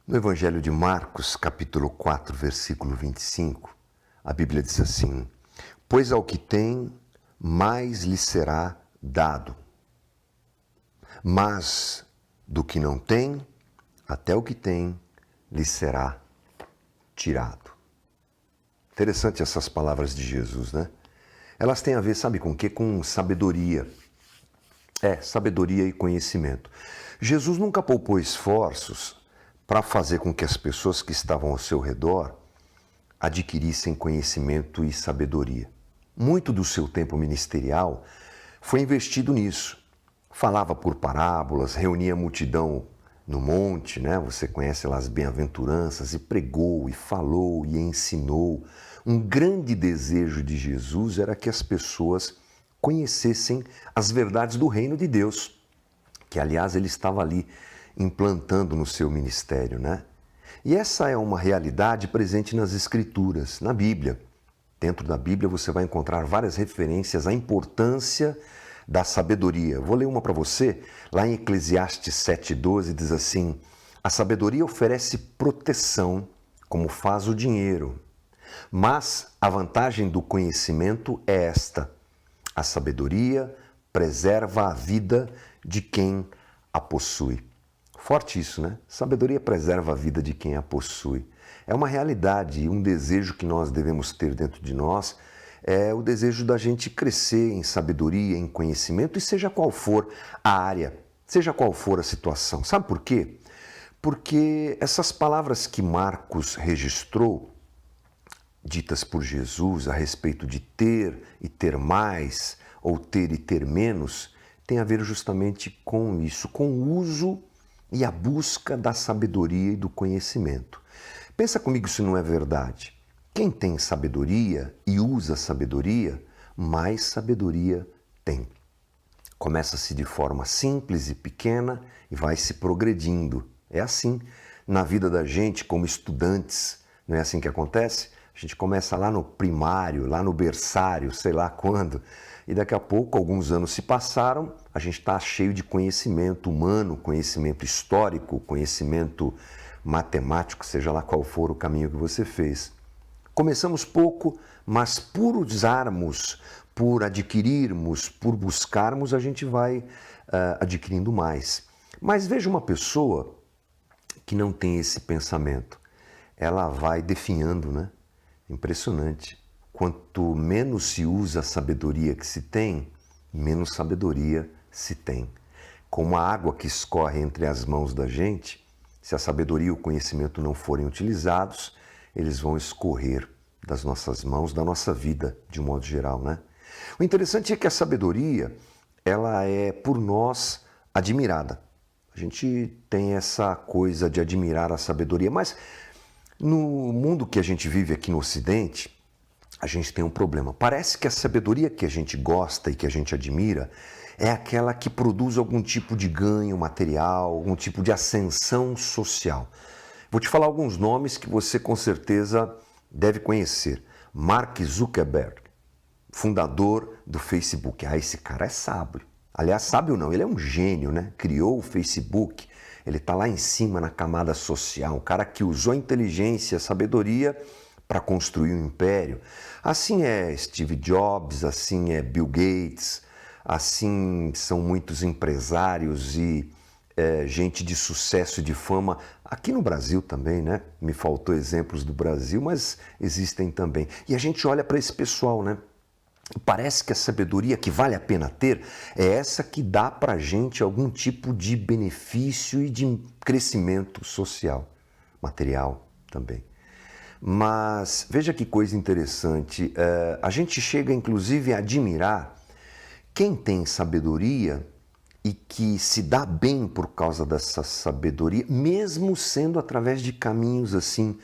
No Evangelho de Marcos, capítulo 4, versículo 25, a Bíblia diz assim: pois ao que tem, mais lhe será dado. Mas do que não tem, até o que tem lhe será tirado. Interessante essas palavras de Jesus, né? Elas têm a ver, sabe com o quê? Com sabedoria. Sabedoria e conhecimento. Jesus nunca poupou esforços para fazer com que as pessoas que estavam ao seu redor adquirissem conhecimento e sabedoria. Muito do seu tempo ministerial foi investido nisso. Falava por parábolas, reunia a multidão no monte, né? Você conhece lá as bem-aventuranças, e pregou, e falou, e ensinou. Um grande desejo de Jesus era que as pessoas conhecessem as verdades do reino de Deus, que aliás ele estava ali implantando no seu ministério, né? E essa é uma realidade presente nas Escrituras, na Bíblia. Dentro da Bíblia você vai encontrar várias referências à importância da sabedoria. Vou ler uma para você, lá em Eclesiastes 7,12 diz assim: a sabedoria oferece proteção, como faz o dinheiro. Mas a vantagem do conhecimento é esta: a sabedoria preserva a vida de quem a possui. Forte isso, né? Sabedoria preserva a vida de quem a possui. É uma realidade e um desejo que nós devemos ter dentro de nós, é o desejo da gente crescer em sabedoria, em conhecimento, e seja qual for a área, seja qual for a situação. Sabe por quê? Porque essas palavras que Marcos registrou, ditas por Jesus a respeito de ter e ter mais, ou ter e ter menos, tem a ver justamente com isso, com o uso e a busca da sabedoria e do conhecimento. Pensa comigo se não é verdade. Quem tem sabedoria e usa sabedoria, mais sabedoria tem. Começa-se de forma simples e pequena e vai se progredindo. É assim na vida da gente como estudantes, não é assim que acontece? A gente começa lá no primário, lá no berçário, sei lá quando, e daqui a pouco, alguns anos se passaram, a gente está cheio de conhecimento humano, conhecimento histórico, conhecimento matemático, seja lá qual for o caminho que você fez. Começamos pouco, mas por usarmos, por adquirirmos, por buscarmos, a gente vai adquirindo mais. Mas veja uma pessoa que não tem esse pensamento. Ela vai definhando, né? Impressionante. Quanto menos se usa a sabedoria que se tem, menos sabedoria se tem. Como a água que escorre entre as mãos da gente, se a sabedoria e o conhecimento não forem utilizados, eles vão escorrer das nossas mãos, da nossa vida, de um modo geral, né? O interessante é que a sabedoria, ela é por nós admirada. A gente tem essa coisa de admirar a sabedoria, mas no mundo que a gente vive aqui no Ocidente, a gente tem um problema. Parece que a sabedoria que a gente gosta e que a gente admira é aquela que produz algum tipo de ganho material, algum tipo de ascensão social. Vou te falar alguns nomes que você com certeza deve conhecer. Mark Zuckerberg, fundador do Facebook. Esse cara é sábio. Aliás, sábio não, ele é um gênio, né? Criou o Facebook, ele está lá em cima na camada social, um cara que usou a inteligência, a sabedoria para construir um império. Assim é Steve Jobs, assim é Bill Gates, assim são muitos empresários e gente de sucesso e de fama, aqui no Brasil também, né? Me faltou exemplos do Brasil, mas existem também. E a gente olha para esse pessoal, né? Parece que a sabedoria que vale a pena ter é essa que dá para a gente algum tipo de benefício e de crescimento social, material também. Mas veja que coisa interessante, a gente chega inclusive a admirar quem tem sabedoria e que se dá bem por causa dessa sabedoria, mesmo sendo através de caminhos assim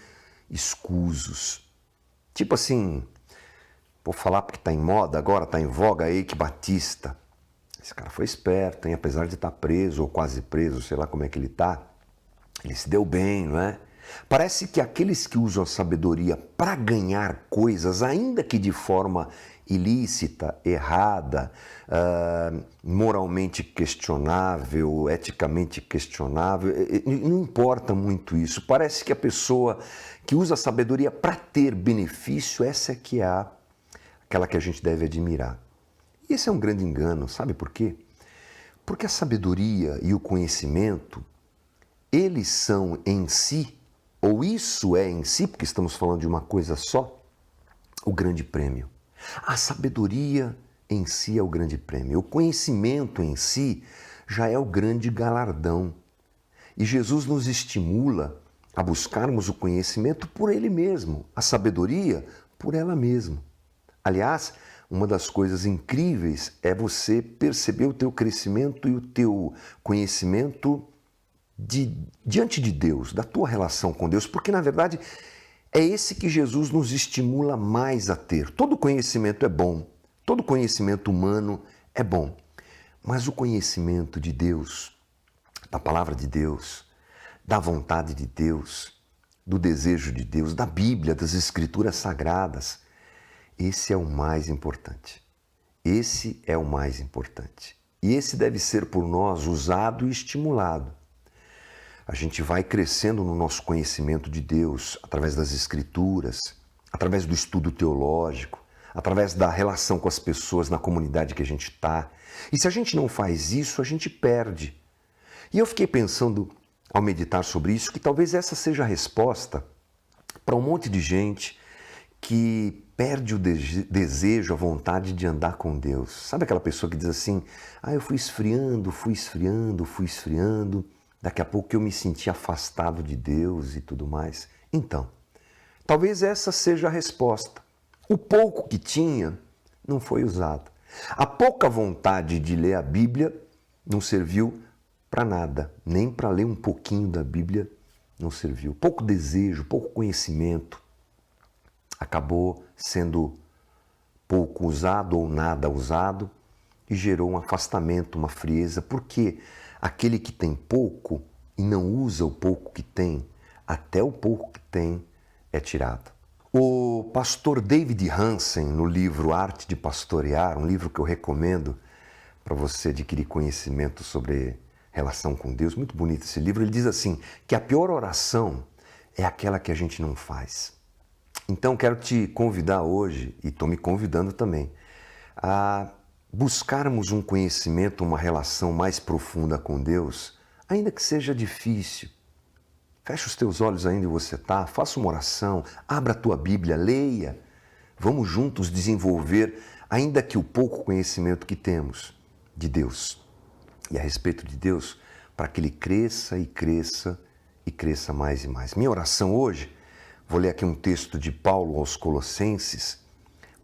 escusos. Tipo assim, vou falar porque está em moda agora, está em voga, Eike Batista. Esse cara foi esperto, hein? Apesar de estar preso ou quase preso, sei lá como é que ele está, ele se deu bem, não é? Parece que aqueles que usam a sabedoria para ganhar coisas, ainda que de forma ilícita, errada, moralmente questionável, eticamente questionável, não importa muito isso. Parece que a pessoa que usa a sabedoria para ter benefício, essa é que é aquela que a gente deve admirar. E esse é um grande engano, sabe por quê? Porque a sabedoria e o conhecimento, eles são em si, ou isso é em si, porque estamos falando de uma coisa só, o grande prêmio. A sabedoria em si é o grande prêmio. O conhecimento em si já é o grande galardão. E Jesus nos estimula a buscarmos o conhecimento por Ele mesmo, a sabedoria por ela mesma. Aliás, uma das coisas incríveis é você perceber o teu crescimento e o teu conhecimento diante de Deus, da tua relação com Deus, porque na verdade é esse que Jesus nos estimula mais a ter. Todo conhecimento é bom, todo conhecimento humano é bom, mas o conhecimento de Deus, da palavra de Deus, da vontade de Deus, do desejo de Deus, da Bíblia, das Escrituras Sagradas, esse é o mais importante. Esse é o mais importante. E esse deve ser por nós usado e estimulado. A gente vai crescendo no nosso conhecimento de Deus através das Escrituras, através do estudo teológico, através da relação com as pessoas na comunidade que a gente está. E se a gente não faz isso, a gente perde. E eu fiquei pensando, ao meditar sobre isso, que talvez essa seja a resposta para um monte de gente que perde o desejo, a vontade de andar com Deus. Sabe aquela pessoa que diz assim, eu fui esfriando, daqui a pouco eu me senti afastado de Deus e tudo mais. Então, talvez essa seja a resposta. O pouco que tinha não foi usado. A pouca vontade de ler a Bíblia não serviu para nada, nem para ler um pouquinho da Bíblia não serviu. Pouco desejo, pouco conhecimento acabou sendo pouco usado ou nada usado e gerou um afastamento, uma frieza, porque aquele que tem pouco e não usa o pouco que tem, até o pouco que tem é tirado. O pastor David Hansen, no livro Arte de Pastorear, um livro que eu recomendo para você adquirir conhecimento sobre relação com Deus, muito bonito esse livro, ele diz assim, que a pior oração é aquela que a gente não faz. Então quero te convidar hoje, e estou me convidando também, a buscarmos um conhecimento, uma relação mais profunda com Deus, ainda que seja difícil. Fecha os teus olhos aí onde você está, faça uma oração, abra a tua Bíblia, leia. Vamos juntos desenvolver, ainda que o pouco conhecimento que temos de Deus e a respeito de Deus, para que Ele cresça e cresça e cresça mais e mais. Minha oração hoje, vou ler aqui um texto de Paulo aos Colossenses.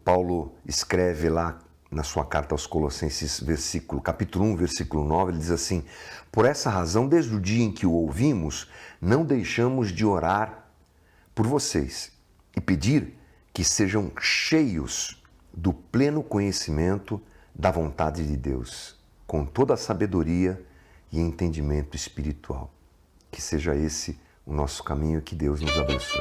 Paulo escreve lá na sua carta aos Colossenses, capítulo 1, versículo 9, ele diz assim, por essa razão, desde o dia em que o ouvimos, não deixamos de orar por vocês e pedir que sejam cheios do pleno conhecimento da vontade de Deus, com toda a sabedoria e entendimento espiritual. Que seja esse o nosso caminho e que Deus nos abençoe.